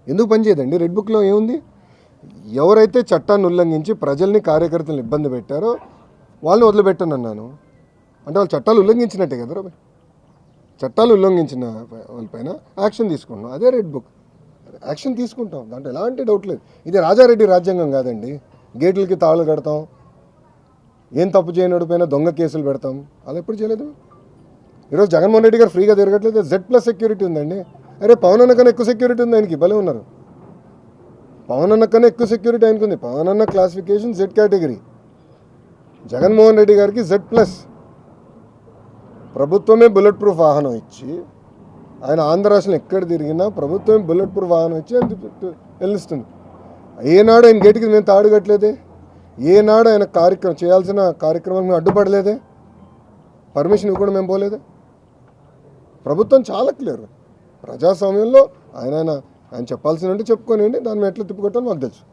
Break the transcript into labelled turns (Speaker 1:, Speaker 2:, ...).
Speaker 1: ఎందుకు పనిచేయదండి? రెడ్ బుక్లో ఏముంది? ఎవరైతే చట్టాన్ని ఉల్లంఘించి ప్రజల్ని కార్యకర్తలను ఇబ్బంది పెట్టారో వాళ్ళని వదిలిపెట్టను అన్నాను. అంటే వాళ్ళు చట్టాలు ఉల్లంఘించినట్టే కదా. చట్టాలు ఉల్లంఘించిన వాళ్ళపైన యాక్షన్ తీసుకుంటాం. అదే రెడ్ బుక్. యాక్షన్ తీసుకుంటాం, దాంట్లో ఎలాంటి డౌట్ లేదు. ఇది రాజారెడ్డి రాజ్యాంగం కాదండి. గేట్లకి తాళాలు కడతాం, ఏం తప్పు చేయనోడి పైన దొంగ కేసులు పెడతాం. అలా ఎప్పుడు చేయలేదు. ఈరోజు జగన్మోహన్ రెడ్డి గారు ఫ్రీగా తిరగట్లేదు. Z+ సెక్యూరిటీ ఉందండి. అరే పవన్ అన్న కన్నా ఎక్కువ సెక్యూరిటీ ఉంది ఆయనకి. భలే ఉన్నారు. పవన్ అన్న కన్నా ఎక్కువ సెక్యూరిటీ ఆయనకు ఉంది. పవన్ అన్న classification Z category, Jaganmohan Reddy గారికి Z+. ప్రభుత్వమే బుల్లెట్ ప్రూఫ్ వాహనం ఇచ్చి, ఆయన ఆంధ్ర రాష్ట్రంలో ఎక్కడ తిరిగినా ప్రభుత్వమే బుల్లెట్ ప్రూఫ్ వాహనం ఇచ్చి వెళ్ళిస్తుంది. ఏనాడు ఆయన గేటుకి మేము తాడు కట్టలేదే, ఏనాడు ఆయన చేయాల్సిన కార్యక్రమాలు మేము అడ్డుపడలేదే, పర్మిషన్ ఇవ్వకుండా మేము పోలేదే. ప్రభుత్వం చాలా క్లియర్. ప్రజాస్వామ్యంలో ఆయన చెప్పాల్సినంటే చెప్పుకోనివ్వండి, దాన్ని ఎట్లా తిప్పుకొట్టాలో మాకు తెలుసు.